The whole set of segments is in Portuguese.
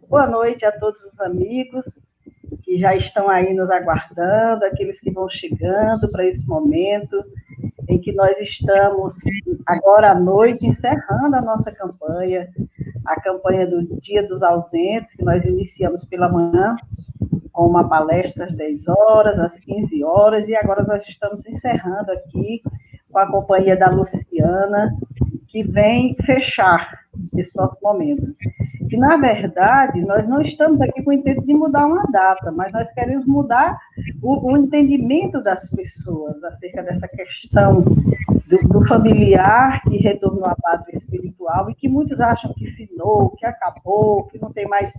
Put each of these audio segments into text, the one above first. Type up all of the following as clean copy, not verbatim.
Boa noite a todos os amigos que já estão aí nos aguardando, aqueles que vão chegando para esse momento em que nós estamos agora à noite encerrando a nossa campanha, a campanha do Dia dos Ausentes, que nós iniciamos pela manhã com uma palestra às 10 horas, às 15 horas, e agora nós estamos encerrando aqui com a companhia da Luciana, que vem fechar esse nosso momento. Que, na verdade, nós não estamos aqui com o intento de mudar uma data, mas nós queremos mudar o entendimento das pessoas acerca dessa questão do familiar que retornou à pátria espiritual e que muitos acham que finou, que acabou, que não tem mais.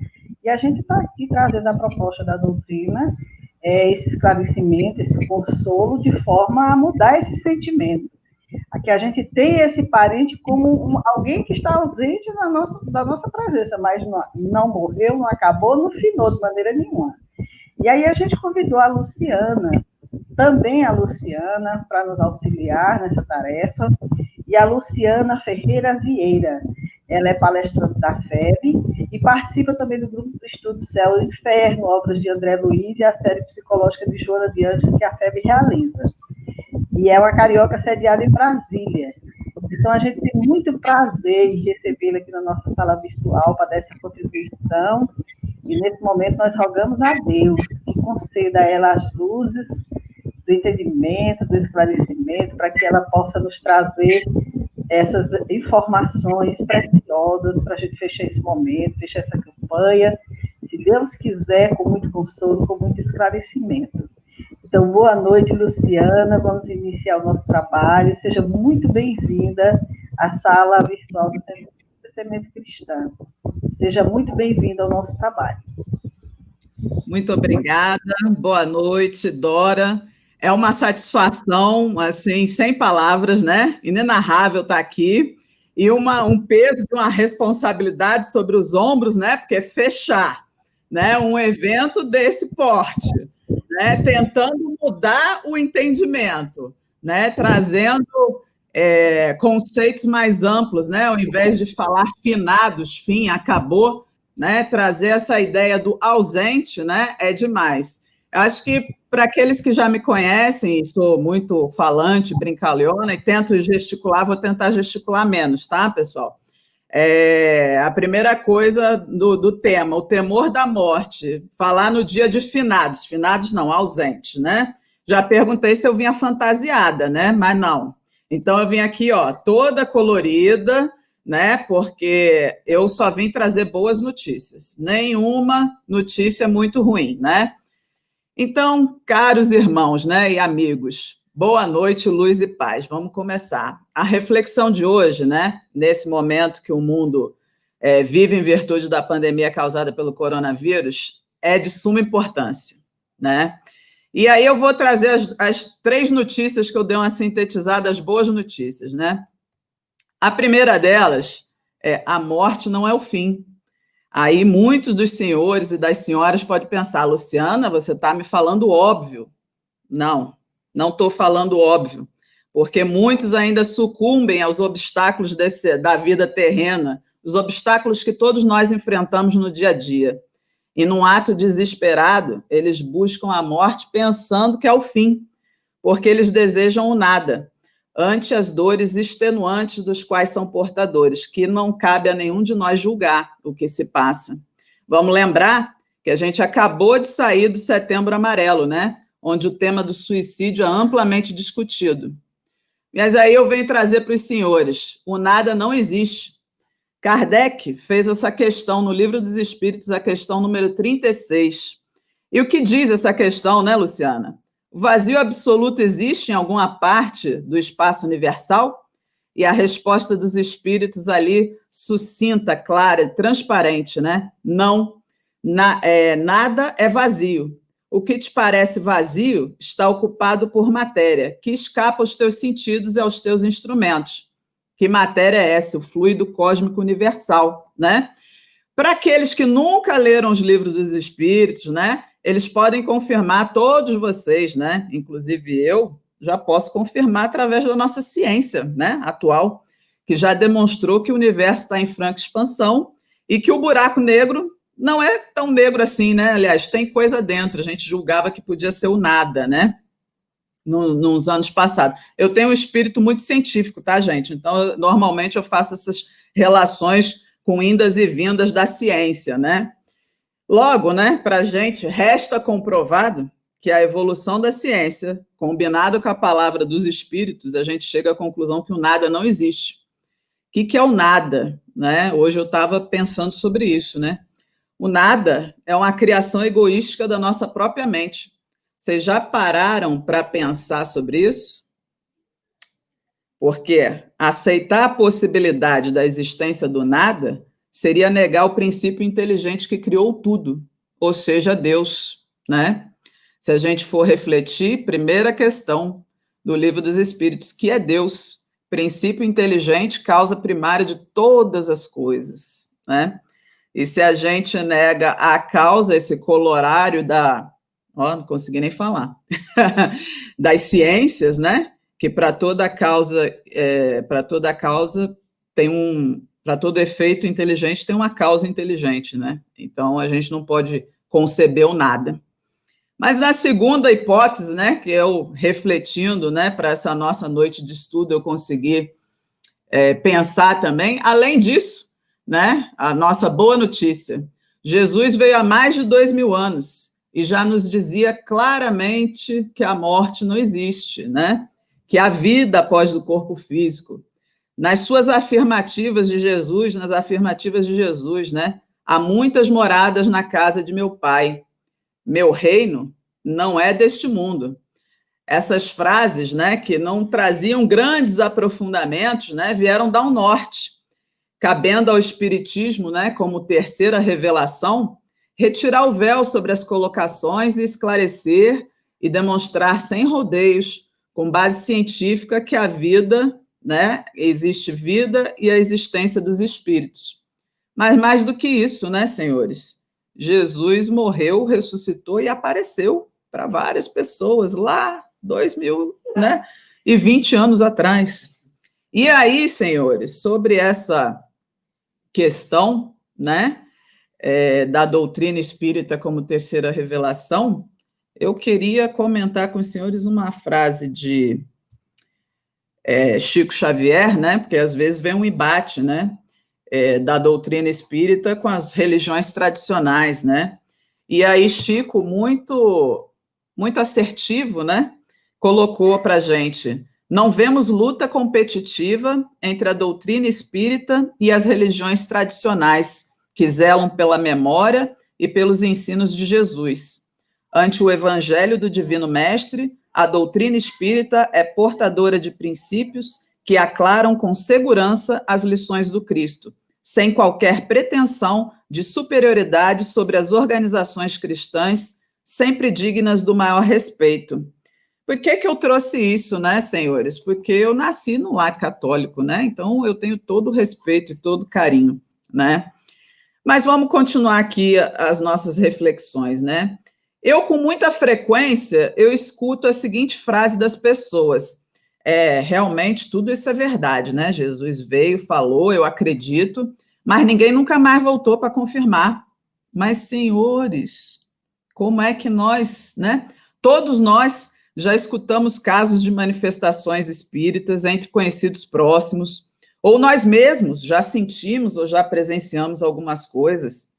E a gente está aqui trazendo a proposta da doutrina, esse esclarecimento, esse consolo, de forma a mudar esse sentimento. Aqui a gente tem esse parente como alguém que está ausente da nossa presença, mas não morreu, não acabou, não finou de maneira nenhuma. E aí a gente convidou a Luciana, também a Luciana, para nos auxiliar nessa tarefa, e a Luciana Ferreira Vieira. Ela é palestrante da FEB e participa também do grupo do estudo Céu e Inferno, obras de André Luiz e a série psicológica de Joana de Anjos que a FEB realiza. E é uma carioca sediada em Brasília. Então, a gente tem muito prazer em recebê-la aqui na nossa sala virtual para dar essa contribuição. E, nesse momento, nós rogamos a Deus que conceda a ela as luzes do entendimento, do esclarecimento, para que ela possa nos trazer essas informações preciosas para a gente fechar esse momento, fechar essa campanha, se Deus quiser, com muito consolo, com muito esclarecimento. Então, boa noite, Luciana. Vamos iniciar o nosso trabalho. Seja muito bem-vinda à sala virtual do Centro de Semente Cristã. Seja muito bem-vinda ao nosso trabalho. Muito obrigada. Boa noite, Dora. É uma satisfação, assim, sem palavras, né? Inenarrável estar aqui. E um peso de uma responsabilidade sobre os ombros, né? Porque é fechar, né? Um evento desse porte. Né, tentando mudar o entendimento, né, trazendo conceitos mais amplos, né, ao invés de falar finados, fim, acabou, né, trazer essa ideia do ausente, né, é demais. Eu acho que, para aqueles que já me conhecem, sou muito falante, brincalhona, e tento gesticular, vou tentar gesticular menos, tá, pessoal? A primeira coisa do tema, o temor da morte, falar no dia de finados não, ausentes, né? Já perguntei se eu vinha fantasiada, né? Mas não. Então eu vim aqui, ó, toda colorida, né? Porque eu só vim trazer boas notícias. Nenhuma notícia muito ruim, né? Então, caros irmãos, né, e amigos, boa noite, luz e paz. Vamos começar. A reflexão de hoje, né, nesse momento que o mundo vive em virtude da pandemia causada pelo coronavírus, é de suma importância, né? E aí eu vou trazer as 3 notícias que eu dei uma sintetizada, as boas notícias, né? A primeira delas é: a morte não é o fim. Aí muitos dos senhores e das senhoras podem pensar: Luciana, você está me falando óbvio. Não, não estou falando óbvio, porque muitos ainda sucumbem aos obstáculos da vida terrena, os obstáculos que todos nós enfrentamos no dia a dia. E, num ato desesperado, eles buscam a morte pensando que é o fim, porque eles desejam o nada, ante as dores extenuantes dos quais são portadores, que não cabe a nenhum de nós julgar o que se passa. Vamos lembrar que a gente acabou de sair do Setembro Amarelo, né? Onde o tema do suicídio é amplamente discutido. Mas aí eu venho trazer para os senhores: o nada não existe. Kardec fez essa questão no Livro dos Espíritos, a questão número 36. E o que diz essa questão, né, Luciana? O vazio absoluto existe em alguma parte do espaço universal? E a resposta dos espíritos ali, sucinta, clara, transparente, né? Não, nada é vazio. O que te parece vazio está ocupado por matéria, que escapa aos teus sentidos e aos teus instrumentos. Que matéria é essa? O fluido cósmico universal, né? Para aqueles que nunca leram os livros dos espíritos, né? Eles podem confirmar, todos vocês, né? Inclusive eu, já posso confirmar através da nossa ciência, né? Atual, que já demonstrou que o universo está em franca expansão e que o buraco negro não é tão negro assim, né? Aliás, tem coisa dentro. A gente julgava que podia ser o nada, né? Nos anos passados. Eu tenho um espírito muito científico, tá, gente? Então, normalmente eu faço essas relações com indas e vindas da ciência, né? Logo, né, para a gente, resta comprovado que a evolução da ciência, combinada com a palavra dos espíritos, a gente chega à conclusão que o nada não existe. O que é o nada? Né? Hoje eu estava pensando sobre isso, né? O nada é uma criação egoística da nossa própria mente. Vocês já pararam para pensar sobre isso? Porque aceitar a possibilidade da existência do nada seria negar o princípio inteligente que criou tudo, ou seja, Deus, né? Se a gente for refletir, primeira questão do Livro dos Espíritos, que é Deus, princípio inteligente, causa primária de todas as coisas, né? E se a gente nega a causa, esse colorário não consegui nem falar, das ciências, né? Que para toda causa tem para todo efeito inteligente tem uma causa inteligente, né? Então a gente não pode conceber o nada. Mas na segunda hipótese, né, que eu refletindo, né, para essa nossa noite de estudo eu consegui pensar também, além disso, né, a nossa boa notícia, Jesus veio há mais de 2000 anos e já nos dizia claramente que a morte não existe, né? Que a vida após o corpo físico. Nas suas afirmativas de Jesus, nas afirmativas de Jesus, né? Há muitas moradas na casa de meu Pai. Meu reino não é deste mundo. Essas frases, né, que não traziam grandes aprofundamentos, né, vieram dar um norte, cabendo ao Espiritismo, né, como terceira revelação, retirar o véu sobre as colocações e esclarecer e demonstrar sem rodeios, com base científica, que a vida, né, existe vida e a existência dos espíritos. Mas mais do que isso, né, senhores? Jesus morreu, ressuscitou e apareceu para várias pessoas lá 2000, né, e 20 anos atrás. E aí, senhores, sobre essa questão, né, da doutrina espírita como terceira revelação, eu queria comentar com os senhores uma frase de Chico Xavier, né, porque às vezes vem um embate, né, da doutrina espírita com as religiões tradicionais, né, e aí Chico, muito assertivo, né, colocou para a gente: não vemos luta competitiva entre a doutrina espírita e as religiões tradicionais, que zelam pela memória e pelos ensinos de Jesus. Ante o evangelho do Divino Mestre, a doutrina espírita é portadora de princípios que aclaram com segurança as lições do Cristo, sem qualquer pretensão de superioridade sobre as organizações cristãs, sempre dignas do maior respeito. Por que eu trouxe isso, né, senhores? Porque eu nasci no lar católico, né? Então eu tenho todo o respeito e todo o carinho, né? Mas vamos continuar aqui as nossas reflexões, né? Eu, com muita frequência, eu escuto a seguinte frase das pessoas: realmente tudo isso é verdade, né? Jesus veio, falou, eu acredito, mas ninguém nunca mais voltou para confirmar. Mas, senhores, como é que nós, né? Todos nós já escutamos casos de manifestações espíritas entre conhecidos próximos, ou nós mesmos já sentimos ou já presenciamos algumas coisas.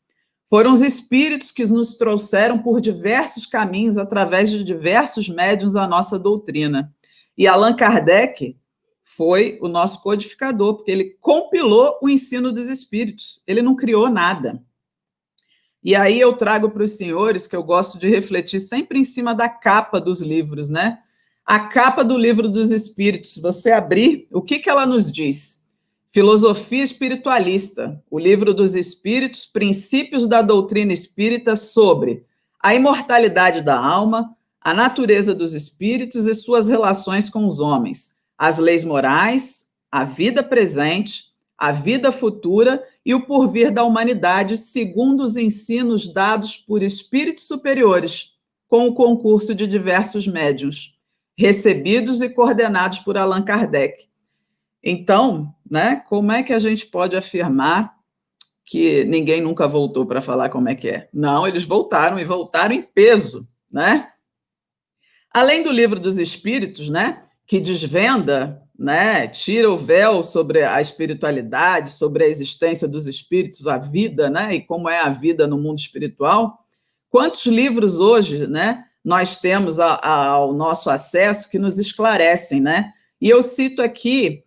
Foram os espíritos que nos trouxeram por diversos caminhos, através de diversos médiuns, a nossa doutrina. E Allan Kardec foi o nosso codificador, porque ele compilou o ensino dos espíritos, ele não criou nada. E aí eu trago para os senhores, que eu gosto de refletir sempre em cima da capa dos livros, né? A capa do Livro dos Espíritos, se você abrir, o que ela nos diz? Filosofia Espiritualista, o Livro dos Espíritos, princípios da doutrina espírita sobre a imortalidade da alma, a natureza dos espíritos e suas relações com os homens, as leis morais, a vida presente, a vida futura e o porvir da humanidade, segundo os ensinos dados por espíritos superiores, com o concurso de diversos médiuns, recebidos e coordenados por Allan Kardec. Então, né, como é que a gente pode afirmar que ninguém nunca voltou para falar como é que é. Não, eles voltaram e voltaram em peso, né? Além do Livro dos Espíritos, né, que desvenda, né, tira o véu sobre a espiritualidade, sobre a existência dos espíritos, a vida, né, e como é a vida no mundo espiritual. Quantos livros hoje, né, nós temos ao nosso acesso que nos esclarecem, né? E eu cito aqui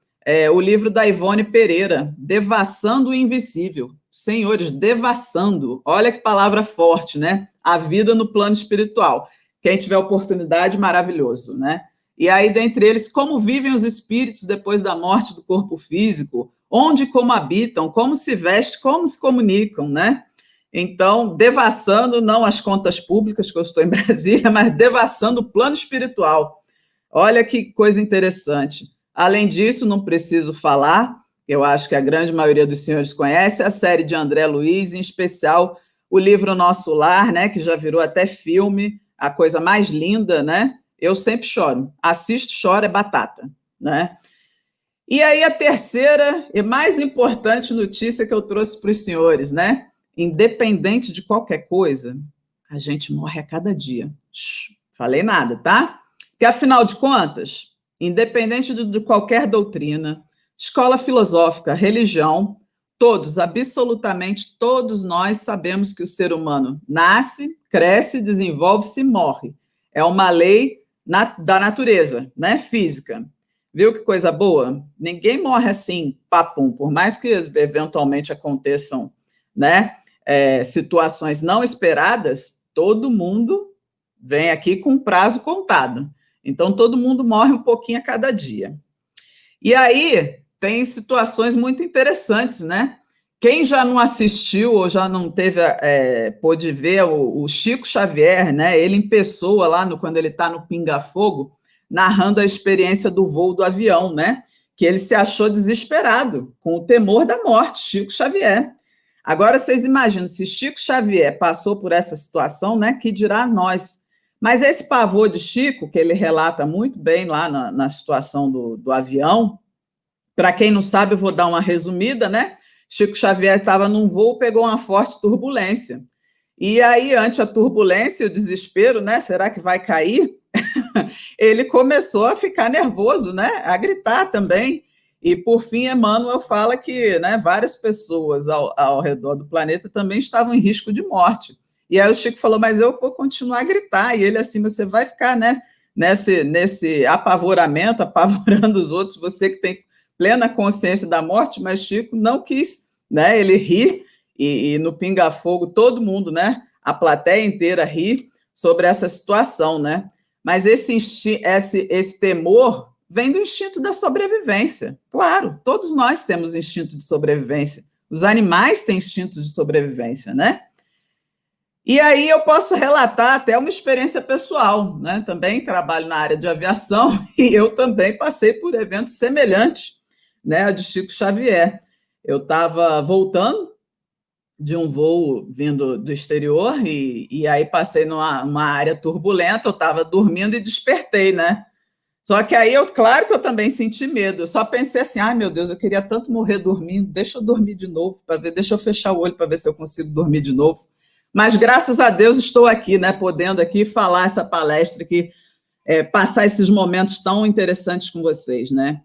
o livro da Ivone Pereira, Devassando o Invisível. Senhores, devassando. Olha que palavra forte, né? A vida no plano espiritual. Quem tiver oportunidade, maravilhoso, né? E aí, dentre eles, como vivem os espíritos depois da morte do corpo físico, onde e como habitam, como se vestem, como se comunicam, né? Então, devassando não as contas públicas, que eu estou em Brasília, mas devassando o plano espiritual. Olha que coisa interessante. Além disso, não preciso falar, eu acho que a grande maioria dos senhores conhece a série de André Luiz, em especial o livro Nosso Lar, né, que já virou até filme, a coisa mais linda, né? Eu sempre choro. Assisto, choro, é batata, né? E aí a terceira e mais importante notícia que eu trouxe para os senhores, né? Independente de qualquer coisa, a gente morre a cada dia. Falei nada, tá? Porque, afinal de contas, independente de qualquer doutrina, escola filosófica, religião, todos, absolutamente todos nós sabemos que o ser humano nasce, cresce, desenvolve-se e morre. É uma lei da natureza, né? Física. Viu que coisa boa? Ninguém morre assim, papum, por mais que eventualmente aconteçam, né, situações não esperadas, todo mundo vem aqui com prazo contado. Então, todo mundo morre um pouquinho a cada dia. E aí, tem situações muito interessantes, né? Quem já não assistiu ou já não teve, pôde ver o Chico Xavier, né? Ele em pessoa, lá quando ele está no Pinga Fogo, narrando a experiência do voo do avião, né? Que ele se achou desesperado, com o temor da morte, Chico Xavier. Agora, vocês imaginam, se Chico Xavier passou por essa situação, né? Que dirá nós? Mas esse pavor de Chico, que ele relata muito bem lá na situação do avião, para quem não sabe, eu vou dar uma resumida, né? Chico Xavier estava num voo, pegou uma forte turbulência. E aí, ante a turbulência e o desespero, né? Será que vai cair? Ele começou a ficar nervoso, né? A gritar também. E, por fim, Emmanuel fala que, né, várias pessoas ao redor do planeta também estavam em risco de morte. E aí o Chico falou, mas eu vou continuar a gritar. E ele assim, você vai ficar, né, nesse apavoramento, apavorando os outros, você que tem plena consciência da morte, mas Chico não quis, né? Ele ri, e no Pinga Fogo todo mundo, né? A plateia inteira ri sobre essa situação, né? Mas esse temor vem do instinto da sobrevivência. Claro, todos nós temos instinto de sobrevivência. Os animais têm instinto de sobrevivência, né? E aí eu posso relatar até uma experiência pessoal, né? Também trabalho na área de aviação e eu também passei por eventos semelhantes, né, a de Chico Xavier. Eu estava voltando de um voo vindo do exterior e aí passei numa área turbulenta, eu estava dormindo e despertei, né? Só que aí, claro que eu também senti medo, eu só pensei assim, ai meu Deus, eu queria tanto morrer dormindo, deixa eu dormir de novo, para ver, deixa eu fechar o olho para ver se eu consigo dormir de novo. Mas graças a Deus estou aqui, né, podendo aqui falar essa palestra aqui, passar esses momentos tão interessantes com vocês, né?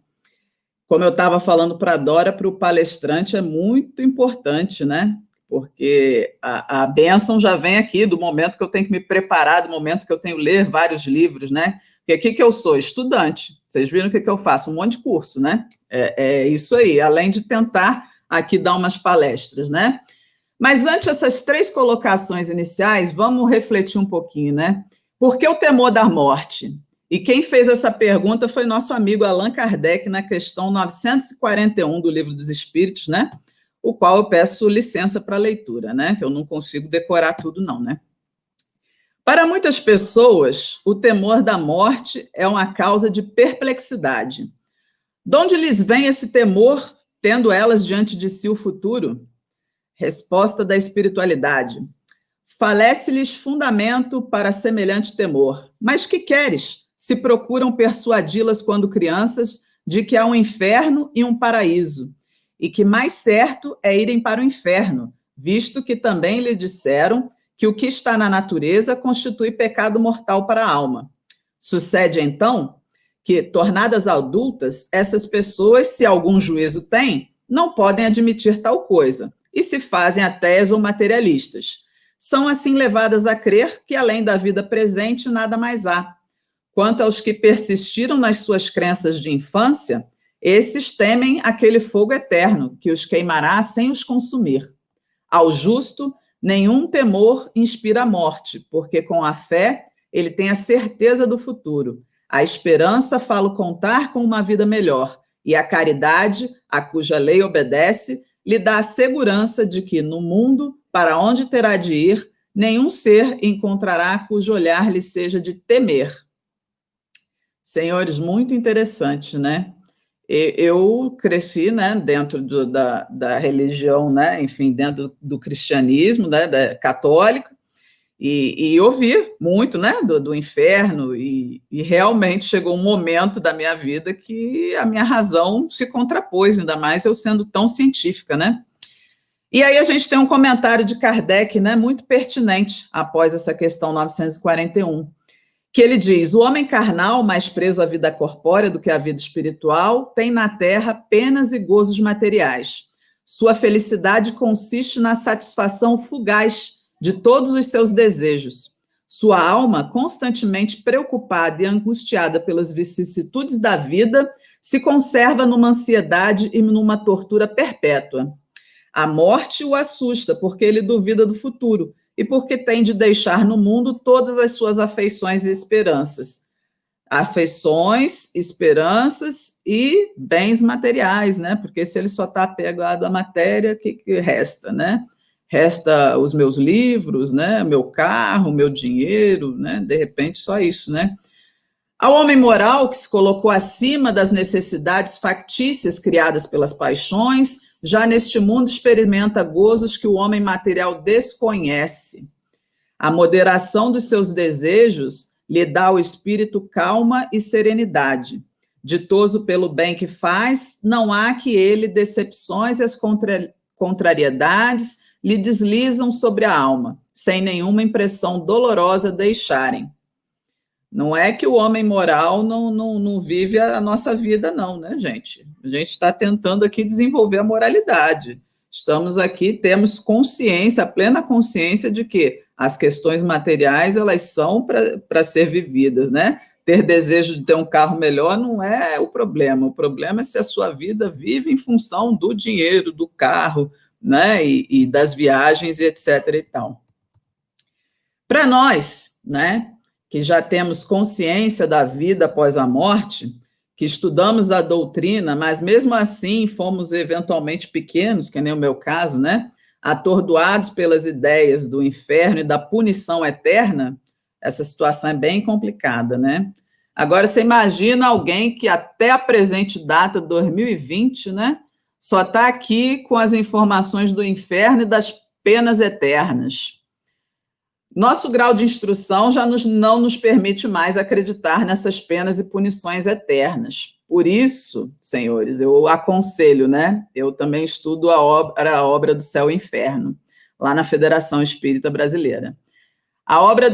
Como eu estava falando para a Dora, para o palestrante é muito importante, né? Porque a bênção já vem aqui, do momento que eu tenho que me preparar, do momento que eu tenho que ler vários livros, né? Porque o que eu sou? Estudante. Vocês viram o que eu faço? Um monte de curso, né? É isso aí, além de tentar aqui dar umas palestras, né? Mas antes dessas 3 colocações iniciais, vamos refletir um pouquinho, né? Por que o temor da morte? E quem fez essa pergunta foi nosso amigo Allan Kardec, na questão 941 do Livro dos Espíritos, né? O qual eu peço licença para a leitura, né? Que eu não consigo decorar tudo, não, né? Para muitas pessoas, o temor da morte é uma causa de perplexidade. De onde lhes vem esse temor, tendo elas diante de si o futuro? Resposta da espiritualidade. Falece-lhes fundamento para semelhante temor. Mas que queres, se procuram persuadi-las quando crianças de que há um inferno e um paraíso, e que mais certo é irem para o inferno, visto que também lhe disseram que o que está na natureza constitui pecado mortal para a alma. Sucede, então, que, tornadas adultas, essas pessoas, se algum juízo têm, não podem admitir tal coisa, e se fazem ateias ou materialistas. São assim levadas a crer que, além da vida presente, nada mais há. Quanto aos que persistiram nas suas crenças de infância, esses temem aquele fogo eterno, que os queimará sem os consumir. Ao justo, nenhum temor inspira a morte, porque com a fé ele tem a certeza do futuro. A esperança fala contar com uma vida melhor, e a caridade, a cuja lei obedece, lhe dá a segurança de que, no mundo, para onde terá de ir, nenhum ser encontrará cujo olhar lhe seja de temer. Senhores, muito interessante, né? Eu cresci, né, dentro da religião, né, enfim, dentro do cristianismo, né, da católica, e ouvi muito, né, do inferno, e realmente chegou um momento da minha vida que a minha razão se contrapôs, ainda mais eu sendo tão científica, né? E aí a gente tem um comentário de Kardec, né, muito pertinente após essa questão 941, que ele diz: o homem carnal, mais preso à vida corpórea do que à vida espiritual, tem na terra penas e gozos materiais. Sua felicidade consiste na satisfação fugaz de todos os seus desejos. Sua alma, constantemente preocupada e angustiada pelas vicissitudes da vida, se conserva numa ansiedade e numa tortura perpétua. A morte o assusta, porque ele duvida do futuro, e porque tem de deixar no mundo todas as suas afeições e esperanças. Afeições, esperanças e bens materiais, né? Porque se ele só está apegado à matéria, o que resta, né? Resta os meus livros, né? Meu carro, meu dinheiro, né? De repente, só isso, né? Ao homem moral, que se colocou acima das necessidades factícias criadas pelas paixões, já neste mundo experimenta gozos que o homem material desconhece. A moderação dos seus desejos lhe dá ao espírito calma e serenidade. Ditoso pelo bem que faz, não há que ele decepções e as contrariedades lhe deslizam sobre a alma, sem nenhuma impressão dolorosa deixarem. Não é que o homem moral não vive a nossa vida, não, né, gente? A gente está tentando aqui desenvolver a moralidade. Estamos aqui, temos consciência, a plena consciência de que as questões materiais, elas são para ser vividas, né? Ter desejo de ter um carro melhor não é o problema é se a sua vida vive em função do dinheiro, do carro, né? E das viagens, e etc. e tal. Para nós, né, que já temos consciência da vida após a morte, que estudamos a doutrina, mas mesmo assim fomos eventualmente pequenos, que nem o meu caso, né? Atordoados pelas ideias do inferno e da punição eterna, essa situação é bem complicada, né? Agora, você imagina alguém que até a presente data, 2020, né, só está aqui com as informações do inferno e das penas eternas. Nosso grau de instrução já não nos permite mais acreditar nessas penas e punições eternas. Por isso, senhores, eu aconselho, né? Eu também estudo a obra do Céu e Inferno, lá na Federação Espírita Brasileira. A obra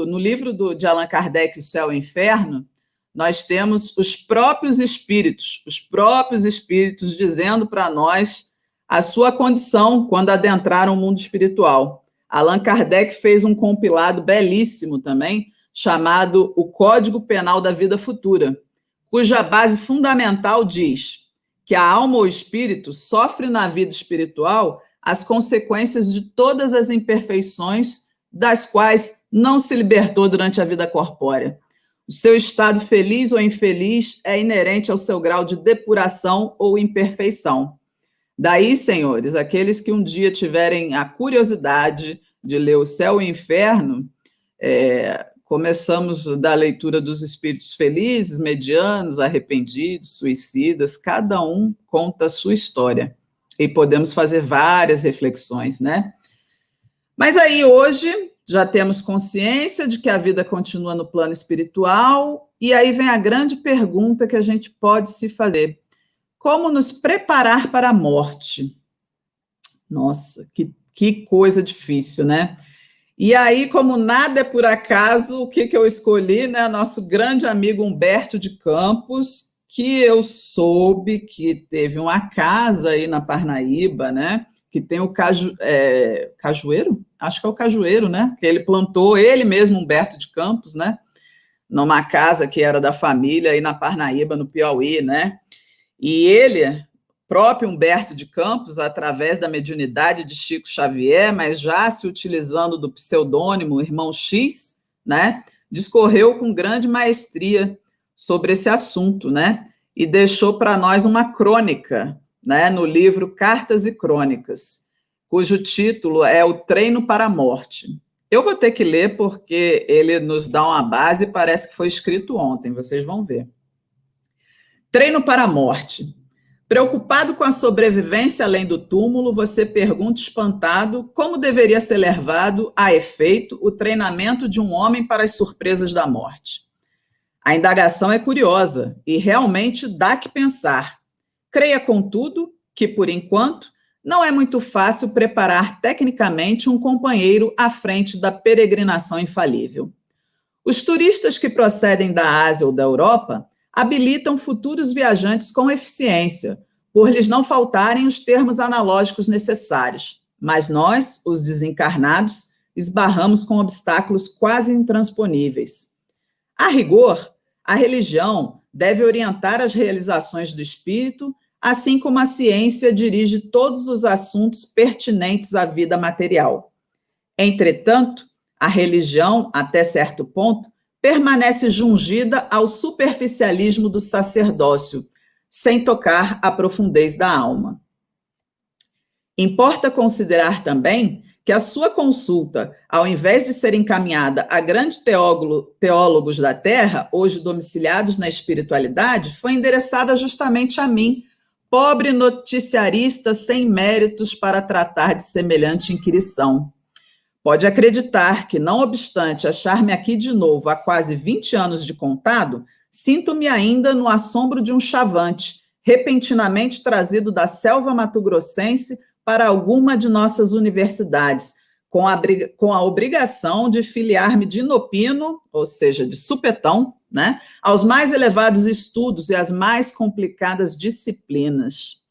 no livro de Allan Kardec, O Céu e o Inferno, nós temos os próprios espíritos dizendo para nós a sua condição quando adentraram o mundo espiritual. Allan Kardec fez um compilado belíssimo também, chamado O Código Penal da Vida Futura, cuja base fundamental diz que a alma ou espírito sofre na vida espiritual as consequências de todas as imperfeições das quais não se libertou durante a vida corpórea. O seu estado feliz ou infeliz é inerente ao seu grau de depuração ou imperfeição. Daí, senhores, aqueles que um dia tiverem a curiosidade de ler O Céu e o Inferno, começamos da leitura dos espíritos felizes, medianos, arrependidos, suicidas, cada um conta a sua história. E podemos fazer várias reflexões, né? Mas aí, hoje, já temos consciência de que a vida continua no plano espiritual, e aí vem a grande pergunta que a gente pode se fazer. Como nos preparar para a morte? Nossa, que coisa difícil, né? E aí, como nada é por acaso, o que eu escolhi, né? Nosso grande amigo Humberto de Campos, que eu soube que teve uma casa aí na Parnaíba, né? Que tem o cajueiro? Acho que é o cajueiro, né? Que ele plantou, ele mesmo, Humberto de Campos, né? Numa casa que era da família aí na Parnaíba, no Piauí, né? E ele, próprio Humberto de Campos, através da mediunidade de Chico Xavier, mas já se utilizando do pseudônimo Irmão X, né, discorreu com grande maestria sobre esse assunto, né, e deixou para nós uma crônica, né, no livro Cartas e Crônicas, cujo título é O Treino para a Morte. Eu vou ter que ler porque ele nos dá uma base e parece que foi escrito ontem, vocês vão ver. Treino para a morte. Preocupado com a sobrevivência além do túmulo, você pergunta espantado como deveria ser levado a efeito o treinamento de um homem para as surpresas da morte. A indagação é curiosa e realmente dá que pensar. Creia, contudo, que, por enquanto, não é muito fácil preparar tecnicamente um companheiro à frente da peregrinação infalível. Os turistas que procedem da Ásia ou da Europa habilitam futuros viajantes com eficiência, por lhes não faltarem os termos analógicos necessários. Mas nós, os desencarnados, esbarramos com obstáculos quase intransponíveis. A rigor, a religião deve orientar as realizações do espírito, assim como a ciência dirige todos os assuntos pertinentes à vida material. Entretanto, a religião, até certo ponto, permanece jungida ao superficialismo do sacerdócio, sem tocar a profundez da alma. Importa considerar também que a sua consulta, ao invés de ser encaminhada a grandes teólogos da Terra, hoje domiciliados na espiritualidade, foi endereçada justamente a mim, pobre noticiarista sem méritos para tratar de semelhante inquirição. Pode acreditar que, não obstante achar-me aqui de novo há quase 20 anos de contado, sinto-me ainda no assombro de um chavante, repentinamente trazido da selva mato-grossense para alguma de nossas universidades, com a obrigação de filiar-me de inopino, ou seja, de supetão, né, aos mais elevados estudos e às mais complicadas disciplinas.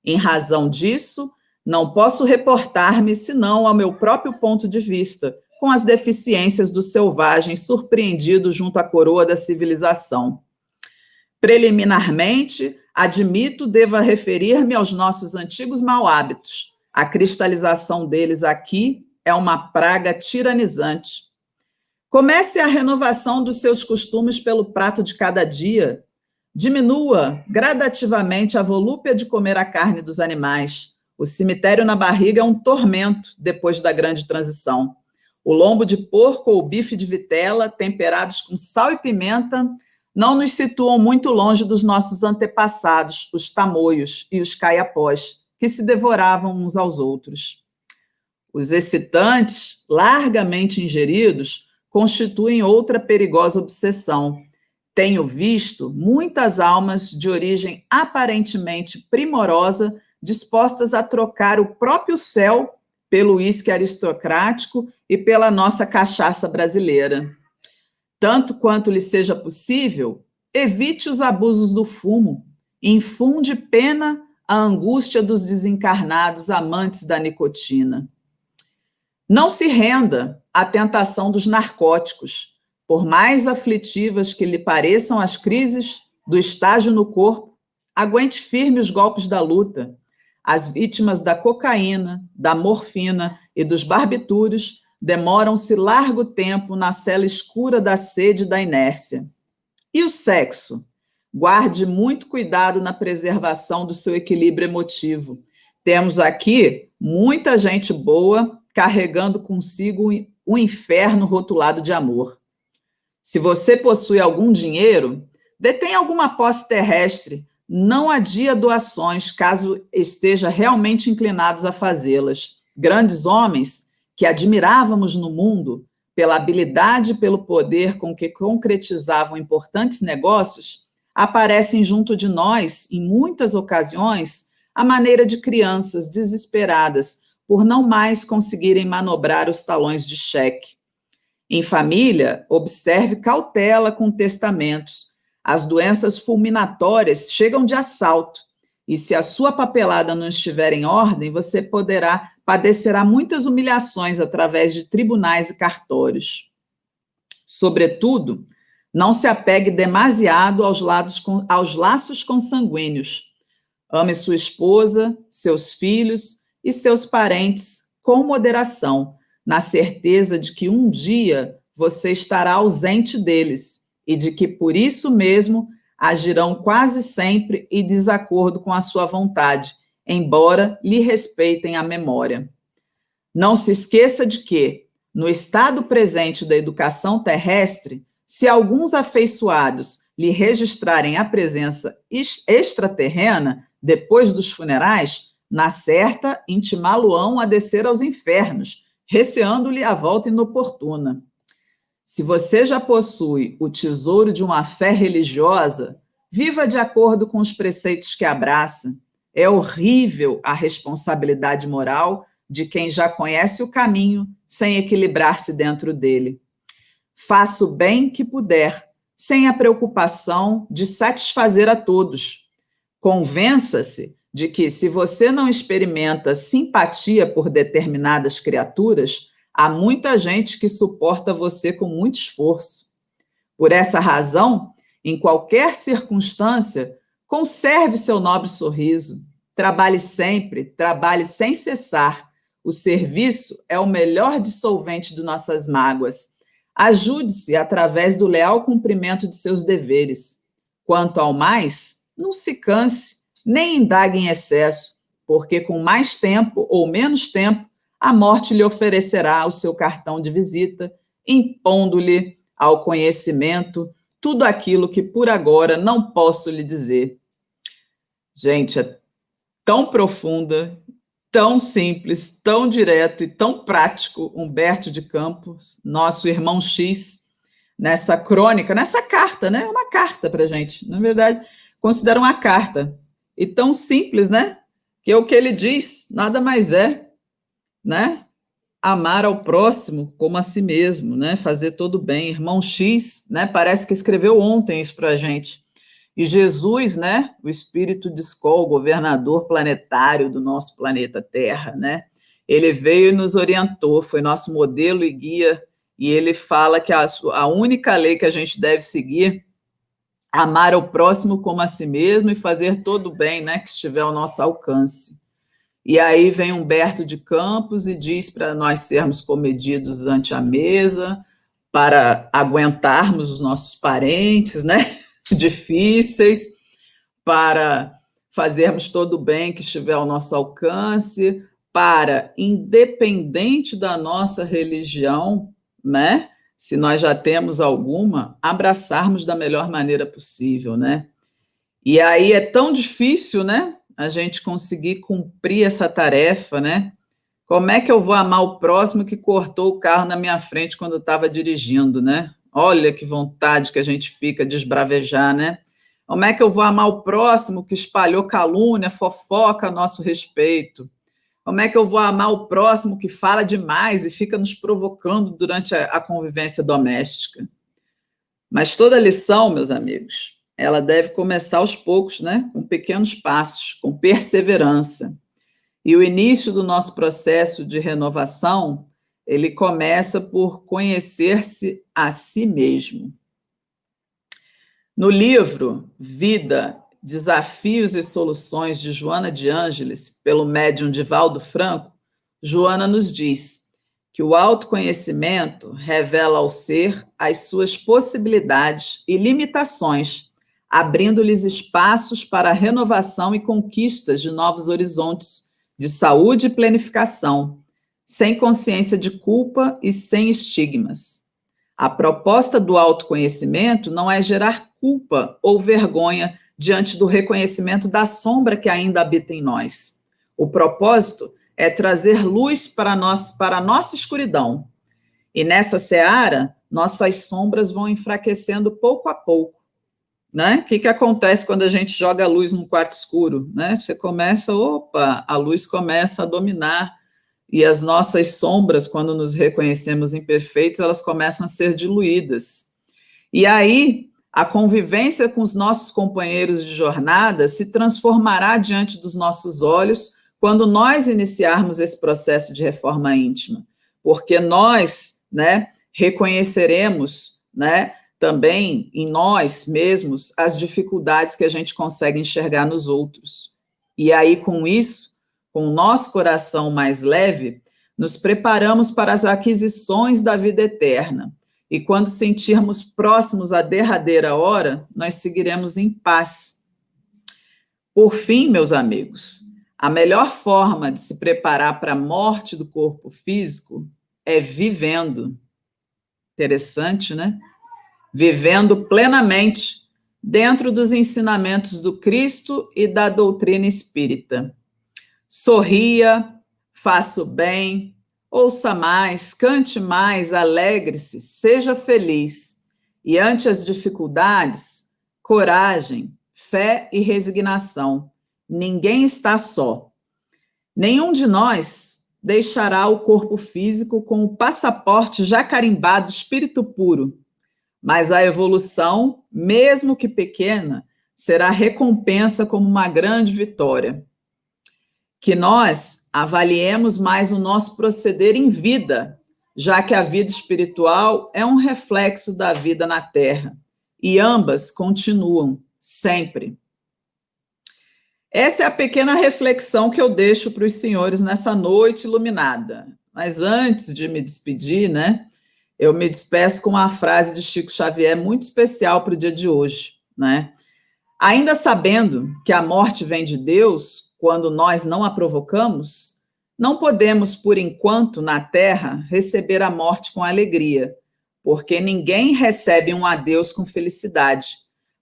Em razão disso, não posso reportar-me senão ao meu próprio ponto de vista, com as deficiências do selvagem surpreendido junto à coroa da civilização. Preliminarmente, admito deva referir-me aos nossos antigos mau hábitos. A cristalização deles aqui é uma praga tiranizante. Comece a renovação dos seus costumes pelo prato de cada dia. Diminua gradativamente a volúpia de comer a carne dos animais. O cemitério na barriga é um tormento depois da grande transição. O lombo de porco ou o bife de vitela, temperados com sal e pimenta, não nos situam muito longe dos nossos antepassados, os tamoios e os caiapós, que se devoravam uns aos outros. Os excitantes, largamente ingeridos, constituem outra perigosa obsessão. Tenho visto muitas almas de origem aparentemente primorosa dispostas a trocar o próprio céu pelo uísque aristocrático e pela nossa cachaça brasileira. Tanto quanto lhe seja possível, evite os abusos do fumo, infunde pena à angústia dos desencarnados amantes da nicotina. Não se renda à tentação dos narcóticos, por mais aflitivas que lhe pareçam as crises do estágio no corpo, aguente firme os golpes da luta. As vítimas da cocaína, da morfina e dos barbitúrios demoram-se largo tempo na cela escura da sede e da inércia. E o sexo? Guarde muito cuidado na preservação do seu equilíbrio emotivo. Temos aqui muita gente boa carregando consigo um inferno rotulado de amor. Se você possui algum dinheiro, detém alguma posse terrestre, não adia doações caso esteja realmente inclinados a fazê-las. Grandes homens que admirávamos no mundo pela habilidade e pelo poder com que concretizavam importantes negócios, aparecem junto de nós, em muitas ocasiões, à maneira de crianças desesperadas por não mais conseguirem manobrar os talões de cheque. Em família, observe cautela com testamentos. As doenças fulminatórias chegam de assalto, e se a sua papelada não estiver em ordem, você padecerá muitas humilhações através de tribunais e cartórios. Sobretudo, não se apegue demasiado aos laços consanguíneos. Ame sua esposa, seus filhos e seus parentes com moderação, na certeza de que um dia você estará ausente deles e de que, por isso mesmo, agirão quase sempre em desacordo com a sua vontade, embora lhe respeitem a memória. Não se esqueça de que, no estado presente da educação terrestre, se alguns afeiçoados lhe registrarem a presença extraterrena depois dos funerais, na certa, intimá-lo-ão a descer aos infernos, receando-lhe a volta inoportuna. Se você já possui o tesouro de uma fé religiosa, viva de acordo com os preceitos que abraça. É horrível a responsabilidade moral de quem já conhece o caminho sem equilibrar-se dentro dele. Faça o bem que puder, sem a preocupação de satisfazer a todos. Convença-se de que, se você não experimenta simpatia por determinadas criaturas, há muita gente que suporta você com muito esforço. Por essa razão, em qualquer circunstância, conserve seu nobre sorriso. Trabalhe sempre, trabalhe sem cessar. O serviço é o melhor dissolvente de nossas mágoas. Ajude-se através do leal cumprimento de seus deveres. Quanto ao mais, não se canse, nem indague em excesso, porque com mais tempo ou menos tempo, a morte lhe oferecerá o seu cartão de visita, impondo-lhe ao conhecimento tudo aquilo que por agora não posso lhe dizer. Gente, é tão profunda, tão simples, tão direto e tão prático Humberto de Campos, nosso irmão X, nessa crônica, nessa carta, né? Uma carta para a gente, na verdade, considera uma carta. E tão simples, né? Que é o que ele diz, nada mais é, né? Amar ao próximo como a si mesmo, né? Fazer todo bem. Irmão X, né? Parece que escreveu ontem isso para a gente. E Jesus, né? O espírito de Skol, governador planetário do nosso planeta Terra, né? Ele veio e nos orientou, foi nosso modelo e guia, e ele fala que a única lei que a gente deve seguir, amar ao próximo como a si mesmo e fazer todo o bem, né, que estiver ao nosso alcance. E aí vem Humberto de Campos e diz para nós sermos comedidos ante a mesa, para aguentarmos os nossos parentes, né, difíceis, para fazermos todo o bem que estiver ao nosso alcance, para, independente da nossa religião, né, se nós já temos alguma, abraçarmos da melhor maneira possível, né? E aí é tão difícil, né, a gente conseguir cumprir essa tarefa, né? Como é que eu vou amar o próximo que cortou o carro na minha frente quando eu estava dirigindo, né? Olha que vontade que a gente fica de esbravejar, né? Como é que eu vou amar o próximo que espalhou calúnia, fofoca a nosso respeito? Como é que eu vou amar o próximo que fala demais e fica nos provocando durante a convivência doméstica? Mas toda lição, meus amigos, ela deve começar aos poucos, né? Com pequenos passos, com perseverança. E o início do nosso processo de renovação, ele começa por conhecer-se a si mesmo. No livro Vida, Desafios e Soluções, de Joana de Ângeles, pelo médium Divaldo Franco, Joana nos diz que o autoconhecimento revela ao ser as suas possibilidades e limitações, abrindo-lhes espaços para a renovação e conquistas de novos horizontes de saúde e planificação, sem consciência de culpa e sem estigmas. A proposta do autoconhecimento não é gerar culpa ou vergonha diante do reconhecimento da sombra que ainda habita em nós. O propósito é trazer luz para a nossa escuridão. E nessa seara, nossas sombras vão enfraquecendo pouco a pouco. né? O que acontece quando a gente joga a luz num quarto escuro, né? Você começa, opa, a luz começa a dominar, e as nossas sombras, quando nos reconhecemos imperfeitos, elas começam a ser diluídas. E aí, a convivência com os nossos companheiros de jornada se transformará diante dos nossos olhos quando nós iniciarmos esse processo de reforma íntima, porque nós, né, reconheceremos, né, também em nós mesmos as dificuldades que a gente consegue enxergar nos outros. E aí, com isso, com o nosso coração mais leve, nos preparamos para as aquisições da vida eterna. E quando sentirmos próximos à derradeira hora, nós seguiremos em paz. Por fim, meus amigos, a melhor forma de se preparar para a morte do corpo físico é vivendo. Interessante, né? Vivendo plenamente dentro dos ensinamentos do Cristo e da doutrina espírita. Sorria, faça o bem, ouça mais, cante mais, alegre-se, seja feliz. E ante as dificuldades, coragem, fé e resignação. Ninguém está só. Nenhum de nós deixará o corpo físico com o passaporte já carimbado espírito puro, mas a evolução, mesmo que pequena, será recompensa como uma grande vitória. Que nós avaliemos mais o nosso proceder em vida, já que a vida espiritual é um reflexo da vida na Terra, e ambas continuam sempre. Essa é a pequena reflexão que eu deixo para os senhores nessa noite iluminada. Mas antes de me despedir, né, eu me despeço com uma frase de Chico Xavier muito especial para o dia de hoje, né? Ainda sabendo que a morte vem de Deus, quando nós não a provocamos, não podemos, por enquanto, na Terra, receber a morte com alegria, porque ninguém recebe um adeus com felicidade,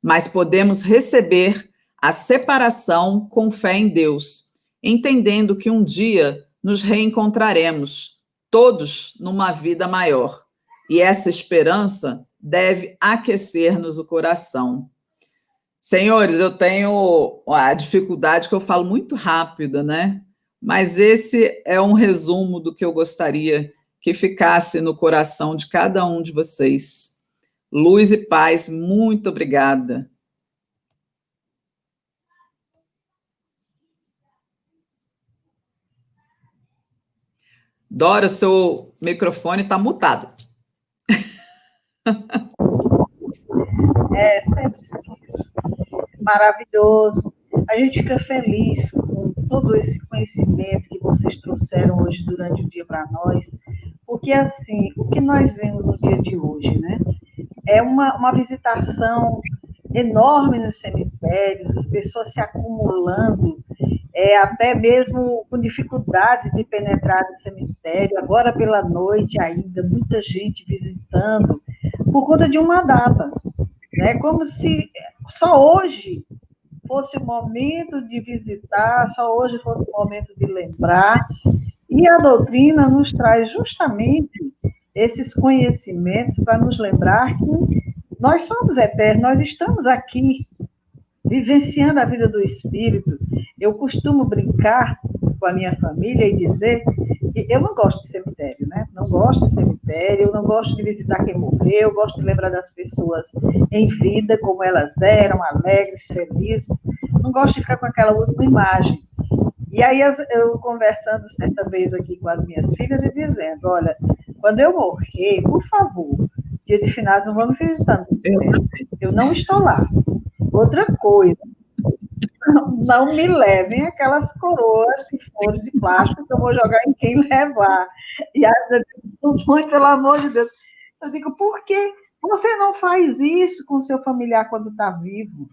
mas podemos receber a separação com fé em Deus, entendendo que um dia nos reencontraremos, todos numa vida maior. E essa esperança deve aquecer-nos o coração. Senhores, eu tenho a dificuldade que eu falo muito rápido, né? Mas esse é um resumo do que eu gostaria que ficasse no coração de cada um de vocês. Luz e paz, muito obrigada. Dora, seu microfone está mutado. Sempre esqueço. Maravilhoso. A gente fica feliz com todo esse conhecimento que vocês trouxeram hoje durante o dia para nós, porque, assim, o que nós vemos no dia de hoje, né? É uma visitação enorme nos cemitérios, as pessoas se acumulando, até mesmo com dificuldade de penetrar no cemitério, agora pela noite ainda, muita gente visitando, por conta de uma data, né? Como se só hoje fosse o momento de visitar, só hoje fosse o momento de lembrar, e a doutrina nos traz justamente esses conhecimentos para nos lembrar que nós somos eternos, nós estamos aqui vivenciando a vida do espírito. Eu costumo brincar com a minha família e dizer que eu não gosto de cemitério, né? Não gosto de cemitério, eu não gosto de visitar quem morreu, eu gosto de lembrar das pessoas em vida, como elas eram, alegres, felizes. Não gosto de ficar com aquela última imagem. E aí eu conversando certa vez aqui com as minhas filhas e dizendo, olha, quando eu morrer, por favor, dia de finais não vão me visitar no cemitério. Eu não estou lá. Outra coisa, não me levem aquelas coroas que foram de plástico que eu vou jogar em quem levar. E aí, muito, pelo amor de Deus. Eu digo, por que você não faz isso com o seu familiar quando está vivo?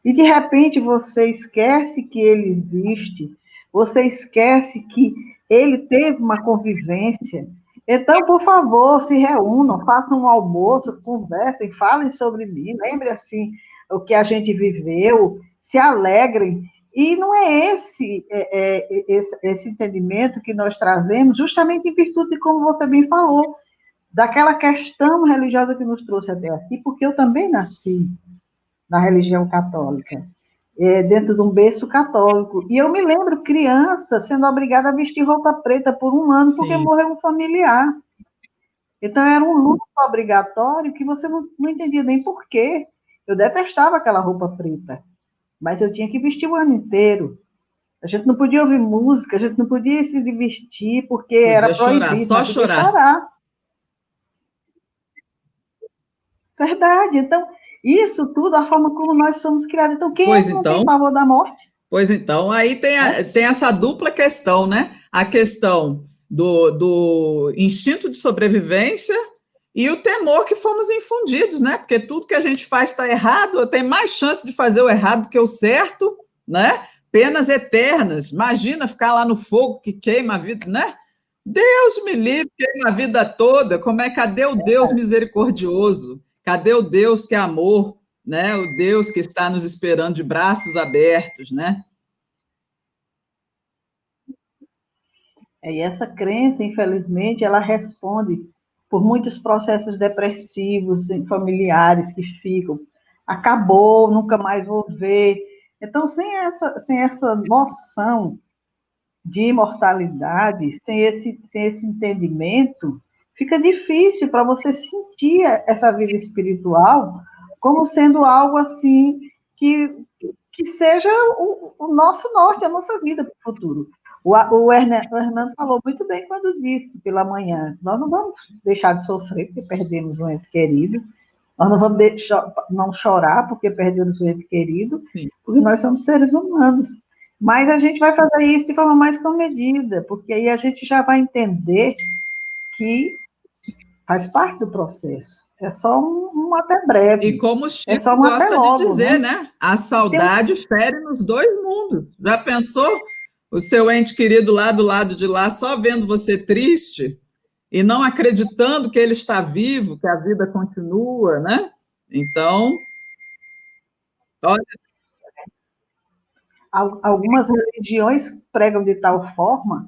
E, de repente, você esquece que ele existe, você esquece que ele teve uma convivência. Então, por favor, se reúnam, façam um almoço, conversem, falem sobre mim, lembre assim o que a gente viveu, se alegrem. E não é esse entendimento que nós trazemos, justamente em virtude de como você bem falou, daquela questão religiosa que nos trouxe até aqui, porque eu também nasci na religião católica, dentro de um berço católico. E eu me lembro, criança, sendo obrigada a vestir roupa preta por um ano, porque Sim. morreu um familiar. Então, era um luto obrigatório que você não entendia nem por quê. Eu detestava aquela roupa preta, mas eu tinha que vestir o ano inteiro. A gente não podia ouvir música, a gente não podia se divertir, porque era Podia chorar, proibido, só mas podia chorar. chorar. Verdade. Então, isso tudo, a forma como nós somos criados. Então, quem é Pois que não tem então, pavor da morte? Pois então, aí Né? tem essa dupla questão, né? A questão do instinto de sobrevivência e o temor que fomos infundidos, né? Porque tudo que a gente faz está errado, tem mais chance de fazer o errado do que o certo, né? Penas eternas. Imagina ficar lá no fogo que queima a vida, né? Deus me livre, queima a vida toda. Como é? Cadê o Deus misericordioso? Cadê o Deus que é amor? Né? O Deus que está nos esperando de braços abertos, né? E essa crença, infelizmente, ela responde por muitos processos depressivos familiares que ficam. Acabou, nunca mais vou ver. Então, sem essa noção de imortalidade, sem esse entendimento, fica difícil para você sentir essa vida espiritual como sendo algo assim que, que seja o nosso norte, a nossa vida para o futuro. O Hernando falou muito bem quando disse pela manhã: nós não vamos deixar de sofrer porque perdemos um ente querido, nós não vamos não chorar porque perdemos um ente querido, Sim. porque nós somos seres humanos. Mas a gente vai fazer isso de forma mais comedida, porque aí a gente já vai entender que faz parte do processo. É só até E breve. como o É Chico só até gosta de logo, dizer, né? né? A E tem um saudade fere nos dois mundos. Já pensou o seu ente querido lá do lado de lá, só vendo você triste e não acreditando que ele está vivo, que a vida continua, né? Então, olha, algumas religiões pregam de tal forma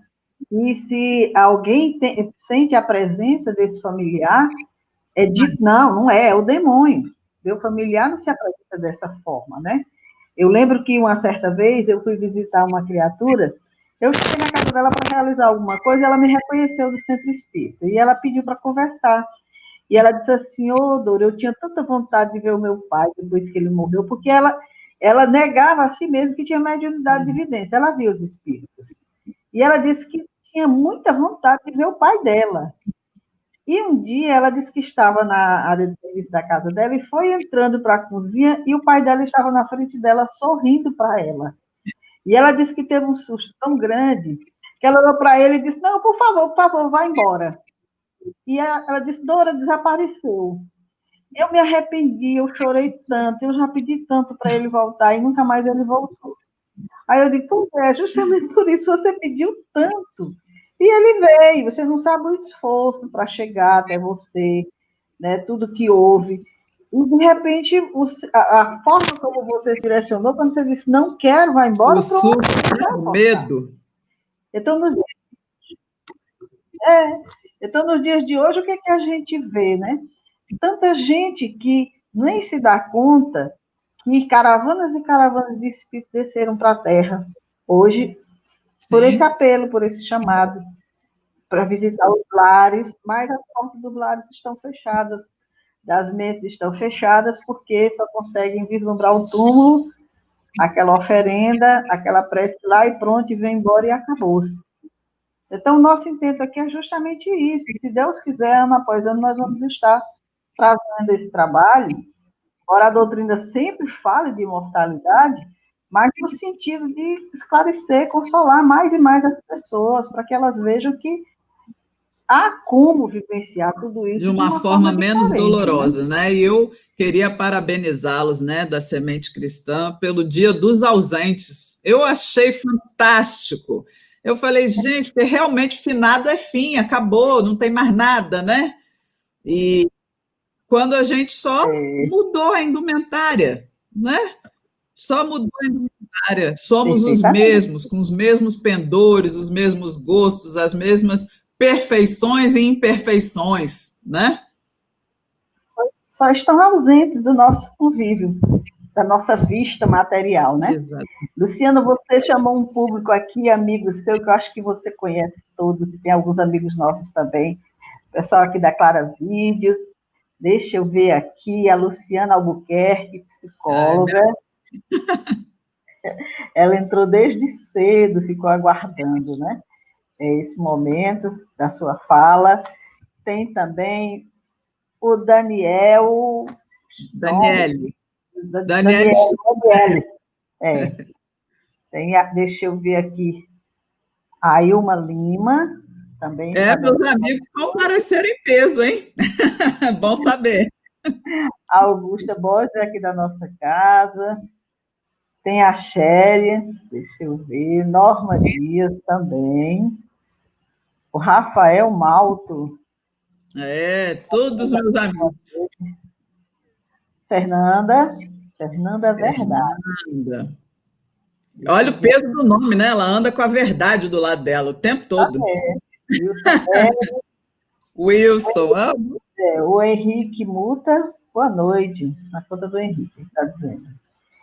que se alguém sente a presença desse familiar, é dito, não é, é o demônio. Meu familiar não se apresenta dessa forma, né? Eu lembro que uma certa vez eu fui visitar uma criatura, eu cheguei na casa dela para realizar alguma coisa, e ela me reconheceu do centro espírita, e ela pediu para conversar. E ela disse assim: Ô, Dora, eu tinha tanta vontade de ver o meu pai depois que ele morreu, porque ela negava a si mesma que tinha mediunidade de vidência, ela via os espíritos. E ela disse que tinha muita vontade de ver o pai dela. E um dia ela disse que estava na área de serviço da casa dela e foi entrando para a cozinha e o pai dela estava na frente dela sorrindo para ela. E ela disse que teve um susto tão grande que ela olhou para ele e disse: Não, por favor, vá embora. E ela disse: Dora desapareceu. Eu me arrependi, eu chorei tanto, eu já pedi tanto para ele voltar e nunca mais ele voltou. Aí eu digo: Pois é, justamente por isso você pediu tanto. E ele veio, você não sabe o esforço para chegar até você, né, tudo que houve. E, de repente, a forma como você se direcionou, quando você disse, não quero, vai o embora, pronto, surto, ele né? vai O voltar. medo. Então, é, então, nos dias de hoje, o que, é que a gente vê, né? Tanta gente que nem se dá conta que caravanas e caravanas de espíritos desceram para a Terra, hoje, por esse Sim, apelo, por esse chamado, para visitar os lares, mas as portas dos lares estão fechadas, das mesas estão fechadas, porque só conseguem vislumbrar o túmulo, aquela oferenda, aquela prece lá e pronto, e vem embora e acabou-se. Então, o nosso intento aqui é justamente isso. Se Deus quiser, ano após ano, nós vamos estar trazendo esse trabalho, embora a doutrina sempre fale de imortalidade, mas no sentido de esclarecer, consolar mais e mais as pessoas, para que elas vejam que há como vivenciar tudo de isso de uma uma forma forma menos diferente, né? dolorosa, né? E eu queria parabenizá-los, né, da Semente Cristã, pelo Dia dos Ausentes. Eu achei fantástico. Eu falei, gente, porque realmente finado é fim, acabou, não tem mais nada, né? E quando a gente só É, mudou a indumentária, né? Só mudou a indumentária. Somos os perfeitamente. mesmos, com os mesmos pendores, os mesmos gostos, as mesmas perfeições e imperfeições, né? Só estão ausentes do nosso convívio. da nossa vista material, né? Exato. Luciana, você chamou um público aqui, amigo seu, que eu acho que você conhece todos, e tem alguns amigos nossos também, pessoal aqui da Clara Vídeos. Deixa eu ver aqui, a Luciana Albuquerque, psicóloga. Ela entrou desde cedo, ficou aguardando, né? Esse momento da sua fala. Tem também o Daniel. Daniele. Daniele. É. Deixa eu ver aqui. A Ilma Lima também está dando. Meus amigos compareceram em peso, hein? Bom saber. A Augusta Borges, aqui da nossa casa. Tem a Shélia, deixa eu ver. Norma Dias também. O Rafael Malto. Todos meus amigos. Fernanda Verdade. Fernanda. Olha o peso do nome, né? Ela anda com a verdade do lado dela o tempo todo. Wilson Pérez. Wilson. O Henrique Muta, boa noite. Na conta do Henrique, está dizendo.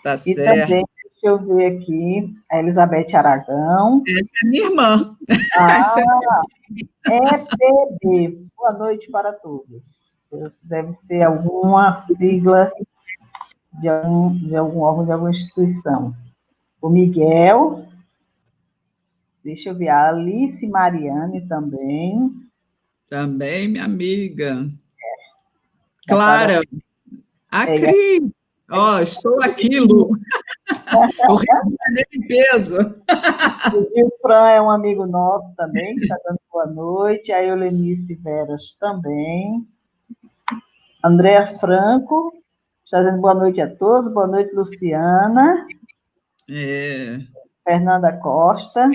Tá e certo. Também, deixa eu ver aqui, a Elizabeth Aragão. Essa é minha irmã. EPB. Boa noite para todos. Deve ser alguma sigla de algum órgão, de alguma instituição. O Miguel. Deixa eu ver, a Alice Mariane também. Também, minha amiga. Clara. A Cris. Estou aqui, Lu. O Rio de Janeiro em peso. O Gilfran é um amigo nosso também, que está dando boa noite. A Eulenice Veras também. Andréa Franco está dizendo boa noite a todos. Boa noite, Luciana. Fernanda Costa.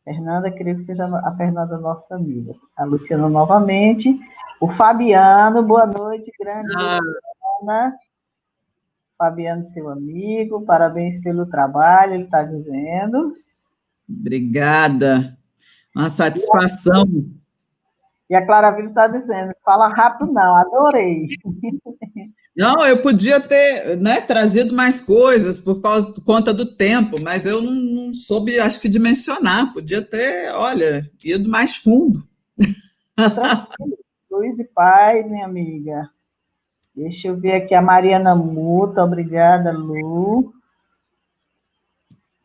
Fernanda, queria que seja a Fernanda, nossa amiga. A Luciana novamente. O Fabiano, boa noite, grande Luciana. Fabiano, seu amigo, parabéns pelo trabalho, ele está dizendo. Obrigada. Uma satisfação. E a Clara Vila está dizendo, fala rápido não, adorei. Não, eu podia ter, né, trazido mais coisas por conta do tempo, mas eu não soube, acho que, dimensionar. Podia ter, olha, ido mais fundo. Tranquilo. Luz e paz, minha amiga. Deixa eu ver aqui a Mariana Muta, obrigada, Lu.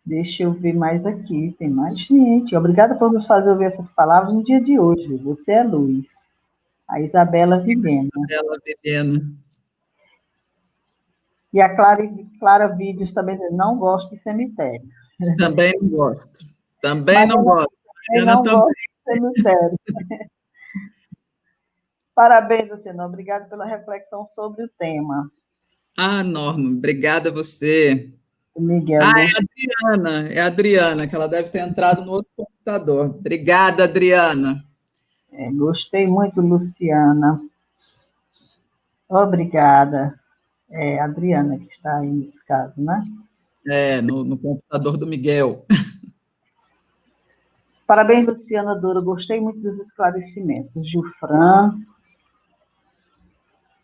Deixa eu ver mais aqui, tem mais gente. Obrigada por nos fazer ouvir essas palavras no dia de hoje. Você é luz. A Isabela Vilhena. E a Clara Vídeos também não gosta de cemitério. Também não gosto. Também não gosto. Não gosto de cemitério. Parabéns, Luciana. Obrigada pela reflexão sobre o tema. Norma, obrigada a você. Miguel. É a Adriana, que ela deve ter entrado no outro computador. Obrigada, Adriana. Gostei muito, Luciana. Obrigada. É a Adriana que está aí nesse caso, né? No computador do Miguel. Parabéns, Luciana Doura. Gostei muito dos esclarecimentos. Gilfran.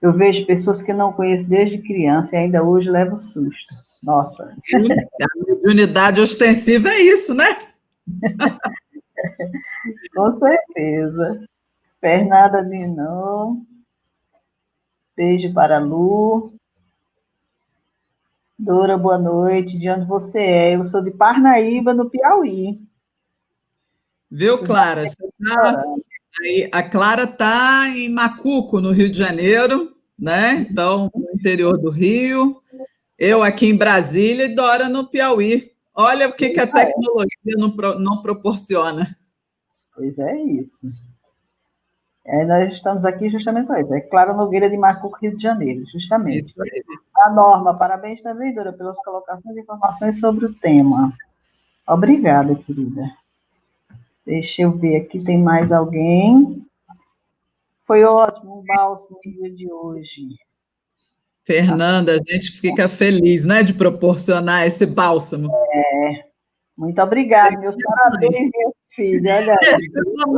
Eu vejo pessoas que não conheço desde criança e ainda hoje levo susto. Nossa. A mediunidade ostensiva é isso, né? Com certeza. Fernanda Dinon. Beijo para a Lu. Dora, boa noite. De onde você é? Eu sou de Parnaíba, no Piauí. Viu, Clara? A Clara está em Macuco, no Rio de Janeiro, né? Então, no interior do Rio. Eu aqui em Brasília e Dora no Piauí. Olha o que a tecnologia não proporciona. Pois é isso. Nós estamos aqui justamente com isso. É Clara Nogueira de Macuco, Rio de Janeiro, justamente. Isso aí. A Norma, parabéns também, Dora, pelas colocações e informações sobre o tema. Obrigada, querida. Deixa eu ver aqui, tem mais alguém? Foi ótimo o bálsamo no dia de hoje. Fernanda, a gente fica feliz, né, de proporcionar esse bálsamo. Muito obrigada, meus parabéns, meu filho. Olha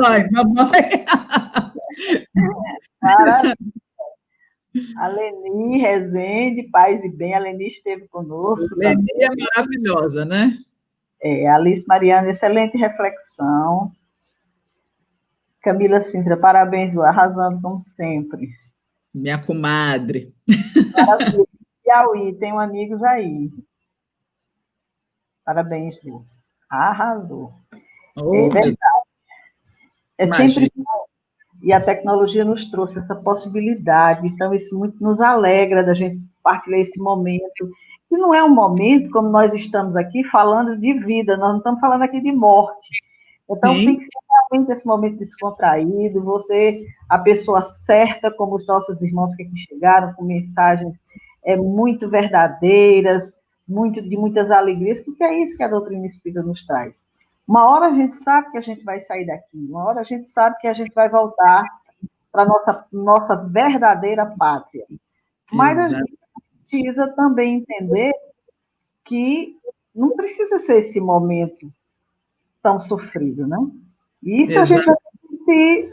aí. Mamãe. Maravilha. A Leni Rezende, paz e bem, a Leni esteve conosco Leni também. é maravilhosa, né? Alice Mariana, excelente reflexão. Camila Sintra, parabéns, Lu, arrasando como sempre. Minha comadre. Maravilha. Piauí, tenho amigos aí. Parabéns, Lu. Arrasou. É Oh, verdade. É sempre imagina. bom. E a tecnologia nos trouxe essa possibilidade. Então, isso muito nos alegra da gente partilhar esse momento. E não é um momento, como nós estamos aqui, falando de vida, nós não estamos falando aqui de morte. Então, tem Sim, que ser realmente esse momento descontraído, você, a pessoa certa, como os nossos irmãos que aqui chegaram, com mensagens muito verdadeiras, de muitas alegrias, porque é isso que a doutrina espírita nos traz. Uma hora a gente sabe que a gente vai sair daqui, uma hora a gente sabe que a gente vai voltar para a nossa verdadeira pátria. Mas a exato. gente precisa também entender que não precisa ser esse momento tão sofrido, né? E isso a gente Exato. vai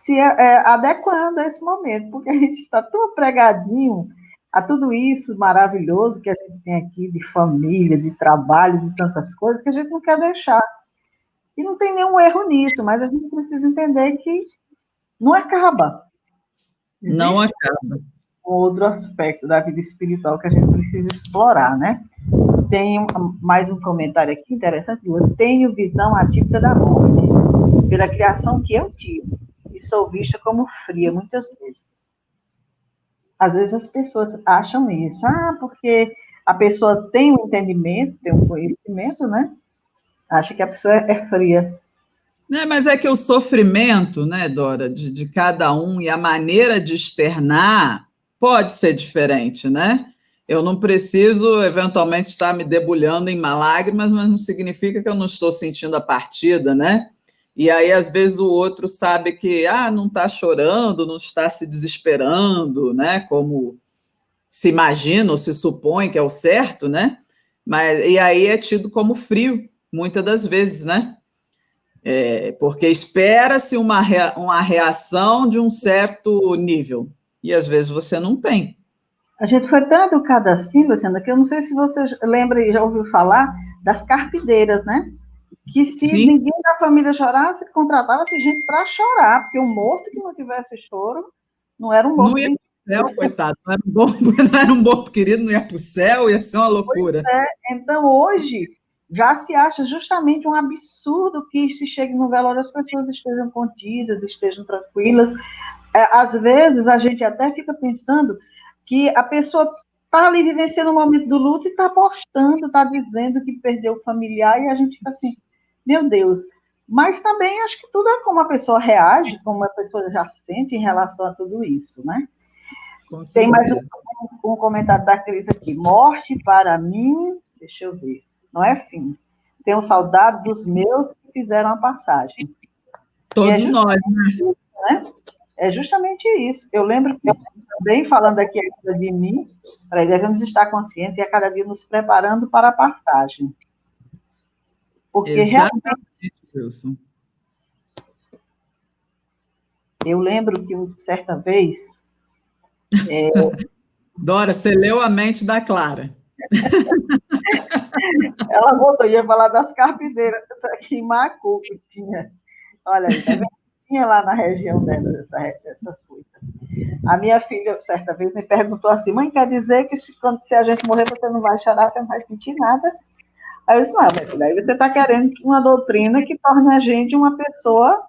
se adequando a esse momento, porque a gente está tão pregadinho a tudo isso maravilhoso que a gente tem aqui de família, de trabalho, de tantas coisas, que a gente não quer deixar. E não tem nenhum erro nisso, mas a gente precisa entender que não acaba. Não Existe acaba. um outro aspecto da vida espiritual que a gente precisa explorar, né? Tem mais um comentário aqui interessante. Eu tenho visão atípica da morte, pela criação que eu tive, e sou vista como fria muitas vezes. Às vezes as pessoas acham isso, porque a pessoa tem um entendimento, tem um conhecimento, né? Acha que a pessoa é fria. Né, mas é que o sofrimento, né, Dora, de cada um e a maneira de externar pode ser diferente, né? Eu não preciso, eventualmente, estar me debulhando em lágrimas, mas não significa que eu não estou sentindo a partida, né? E aí, às vezes, o outro sabe que não está chorando, não está se desesperando, né? Como se imagina ou se supõe que é o certo, né? Mas, e aí é tido como frio, muitas das vezes, né? Porque espera-se uma reação de um certo nível, e às vezes você não tem. A gente foi tão educada assim, Luciana, que eu não sei se você lembra e já ouviu falar das carpideiras, né? Que se Sim, ninguém da família chorasse, contratava-se gente para chorar, porque o morto que não tivesse choro não era um não morto ia bem. para o céu, coitado, não era um morto querido, não ia para o céu, ia ser uma loucura. Então, hoje, já se acha justamente um absurdo que se chegue no velório as pessoas estejam contidas, estejam tranquilas. Às vezes, a gente até fica pensando que a pessoa está ali vivenciando o momento do luto e está postando, está dizendo que perdeu o familiar, e a gente fica assim, meu Deus. Mas também acho que tudo é como a pessoa reage, como a pessoa já sente em relação a tudo isso, né? Com Tem mais certeza. um comentário da Cris aqui. Morte para mim, deixa eu ver, não é fim. Tenho saudade dos meus que fizeram a passagem. E é Todos nós. justamente isso, né? É justamente isso. Eu lembro que também falando aqui ainda de mim, devemos estar conscientes e a cada dia nos preparando para a passagem. Porque realmente Exatamente, Wilson. eu lembro que certa vez Dora, você leu a mente da Clara. ela voltou, ia falar das carpideiras aqui em Macu, que tinha. Olha aí, tá vendo? Tinha lá na região dela essa coisa. A minha filha, certa vez, me perguntou assim: mãe, quer dizer que se a gente morrer, você não vai chorar, você não vai sentir nada? Aí eu disse: não, minha filha, aí você está querendo uma doutrina que torne a gente uma pessoa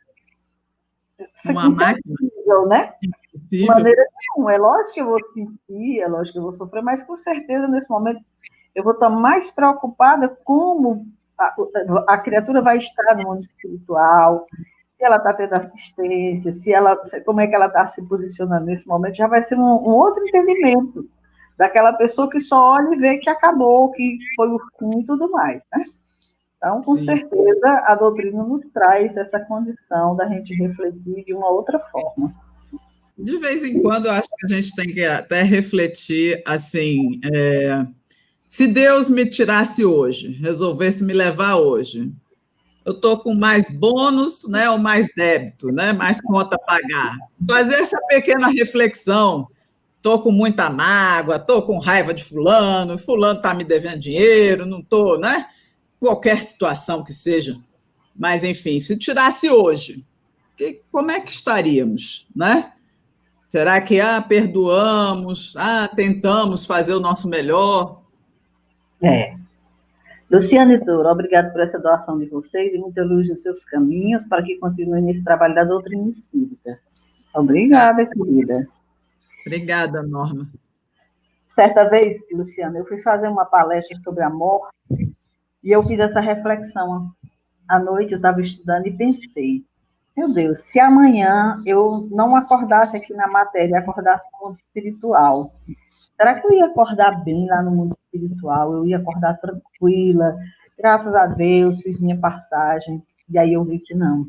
Uma máquina insensível, né? De possível. maneira nenhuma. É lógico que eu vou sentir, é lógico que eu vou sofrer, mas com certeza nesse momento eu vou estar mais preocupada como a criatura vai estar no mundo espiritual, se ela está tendo assistência, como é que ela está se posicionando nesse momento, já vai ser um outro entendimento daquela pessoa que só olha e vê que acabou, que foi o fim e tudo mais, né? Então, com Sim. certeza, a doutrina nos traz essa condição da gente refletir de uma outra forma. De vez em quando, eu acho que a gente tem que até refletir assim: se Deus me tirasse hoje, resolvesse me levar hoje, eu estou com mais bônus, né, ou mais débito, né, mais conta a pagar. Fazer essa pequena reflexão, estou com muita mágoa, estou com raiva de fulano está me devendo dinheiro, não estou, né? Qualquer situação que seja. Mas, enfim, se tirasse hoje, como é que estaríamos, né? Será que, perdoamos, tentamos fazer o nosso melhor? Luciana e Dora, obrigado por essa doação de vocês e muita luz nos seus caminhos para que continuem nesse trabalho da doutrina espírita. Obrigada, querida. Obrigada, Norma. Certa vez, Luciana, eu fui fazer uma palestra sobre a morte e eu fiz essa reflexão. À noite eu estava estudando e pensei, meu Deus, se amanhã eu não acordasse aqui na matéria, acordasse no mundo espiritual, será que eu ia acordar bem lá no mundo espiritual? Eu ia acordar tranquila, graças a Deus, fiz minha passagem, e aí eu vi que não.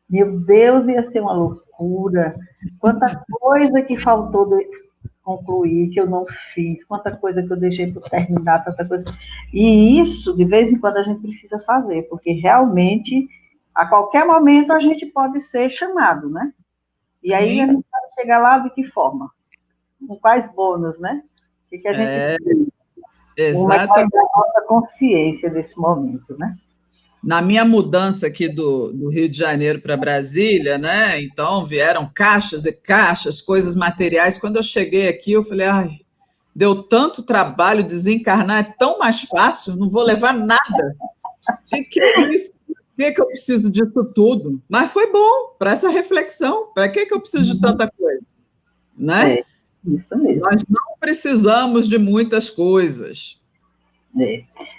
Meu Deus, ia ser uma loucura. Quanta coisa que faltou de concluir, que eu não fiz, quanta coisa que eu deixei por terminar, tanta coisa. E isso, de vez em quando, a gente precisa fazer, porque realmente, a qualquer momento, a gente pode ser chamado, né? E aí a gente vai chegar lá de que forma? Com quais bônus, né? O que a gente tem? Como é que vai ser a nossa consciência desse momento, né? Na minha mudança aqui do Rio de Janeiro para Brasília, né? Então vieram caixas e caixas, coisas materiais. Quando eu cheguei aqui, eu falei, deu tanto trabalho desencarnar, é tão mais fácil, não vou levar nada. O que é isso? Por que eu preciso disso tudo? Mas foi bom para essa reflexão. Para que eu preciso de tanta coisa? Né? Isso mesmo. Nós não precisamos de muitas coisas.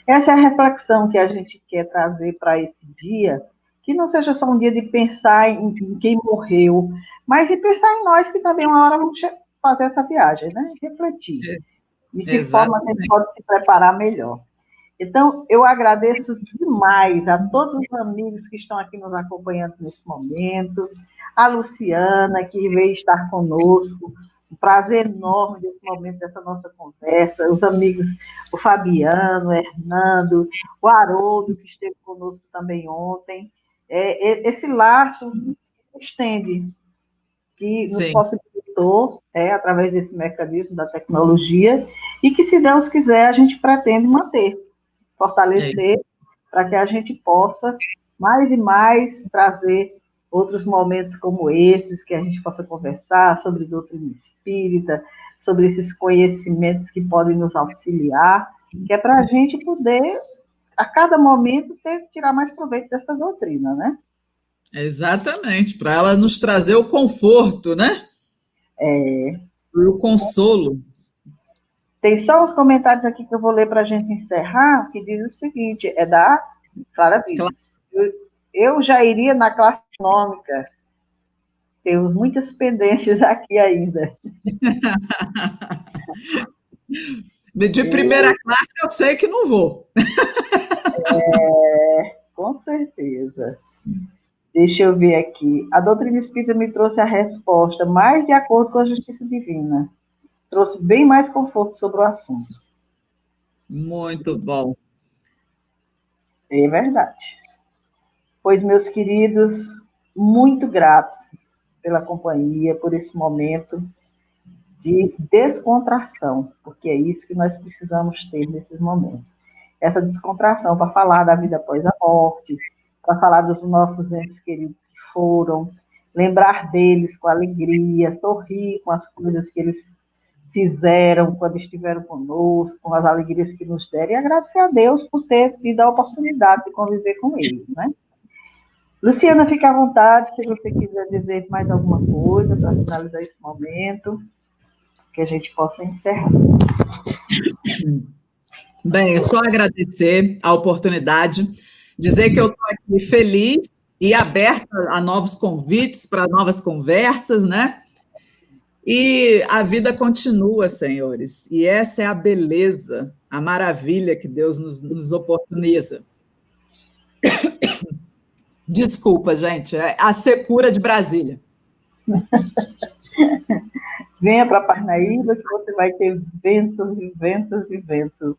Essa é a reflexão que a gente quer trazer para esse dia, que não seja só um dia de pensar em quem morreu, mas de pensar em nós, que também uma hora vamos fazer essa viagem, né? Refletir. De que forma a gente pode se preparar melhor. Então, eu agradeço demais a todos os amigos que estão aqui nos acompanhando nesse momento, a Luciana, que veio estar conosco, um prazer enorme desse momento, dessa nossa conversa, os amigos, o Fabiano, o Hernando, o Haroldo, que esteve conosco também ontem. Esse laço se estende, que nos possibilitou, através desse mecanismo da tecnologia, e que, se Deus quiser, a gente pretende manter, fortalecer, para que a gente possa, mais e mais, trazer outros momentos como esses, que a gente possa conversar sobre doutrina espírita, sobre esses conhecimentos que podem nos auxiliar, que é para a gente poder, a cada momento, tirar mais proveito dessa doutrina, né? Exatamente, para ela nos trazer o conforto, né? E o consolo. Tem só uns comentários aqui que eu vou ler para a gente encerrar, que diz o seguinte, é da Clara Vives. Eu já iria na classe econômica. Temos muitas pendências aqui ainda. De primeira classe eu sei que não vou. Com certeza. Deixa eu ver aqui. A doutrina espírita me trouxe a resposta mais de acordo com a justiça divina. Trouxe bem mais conforto sobre o assunto. Muito bom. É verdade. Pois, meus queridos, muito gratos pela companhia, por esse momento de descontração, porque é isso que nós precisamos ter nesses momentos. Essa descontração para falar da vida após a morte, para falar dos nossos entes queridos que foram, lembrar deles com alegria, sorrir com as coisas que eles fizeram quando estiveram conosco, com as alegrias que nos deram, e agradecer a Deus por ter tido a oportunidade de conviver com eles, né? Luciana, fique à vontade, se você quiser dizer mais alguma coisa para finalizar esse momento, que a gente possa encerrar. Bem, é só agradecer a oportunidade, dizer que eu estou aqui feliz e aberta a novos convites, para novas conversas, né? E a vida continua, senhores, e essa é a beleza, a maravilha que Deus nos oportuniza. Desculpa, gente, é a secura de Brasília. Venha para Parnaíba, que você vai ter ventos e ventos e ventos.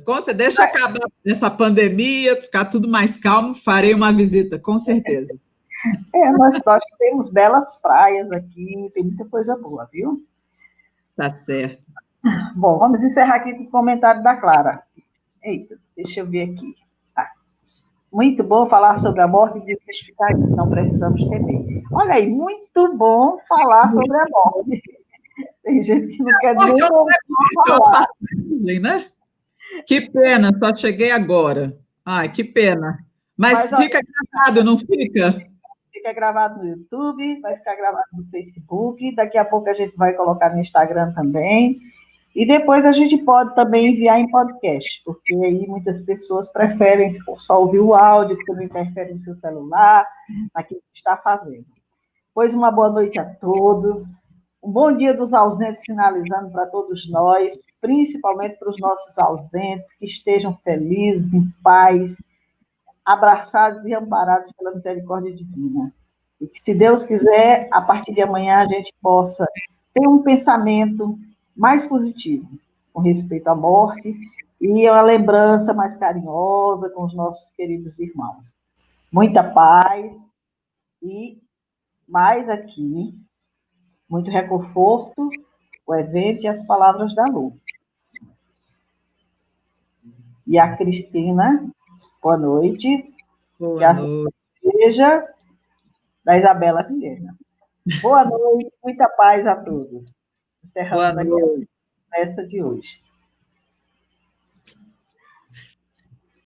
Com certeza. Deixa acabar essa pandemia, ficar tudo mais calmo, farei uma visita, com certeza. Nós temos belas praias aqui, tem muita coisa boa, viu? Tá certo. Bom, vamos encerrar aqui com o comentário da Clara. Eita, deixa eu ver aqui. Tá. Muito bom falar sobre a morte e desmistificar isso, não precisamos temer. Olha aí, muito bom falar sobre a morte. Tem gente que não quer nem falar. Né? Que pena, só cheguei agora. Ai, que pena. Mas fica gravado, não fica? Fica gravado no YouTube, vai ficar gravado no Facebook, daqui a pouco a gente vai colocar no Instagram também. E depois a gente pode também enviar em podcast, porque aí muitas pessoas preferem só ouvir o áudio, porque não interfere no seu celular, naquilo que está fazendo. Pois uma boa noite a todos. Um bom dia dos ausentes finalizando para todos nós, principalmente para os nossos ausentes, que estejam felizes, em paz, abraçados e amparados pela misericórdia divina. E que, se Deus quiser, a partir de amanhã a gente possa ter um pensamento mais positivo com respeito à morte e uma lembrança mais carinhosa com os nossos queridos irmãos. Muita paz e mais aqui, muito reconforto, o evento e as palavras da Lu. E a Cristina, boa noite. Boa noite. Seja da Isabela Vieira. Boa noite, muita paz a todos. Encerramos aqui a conversa de hoje.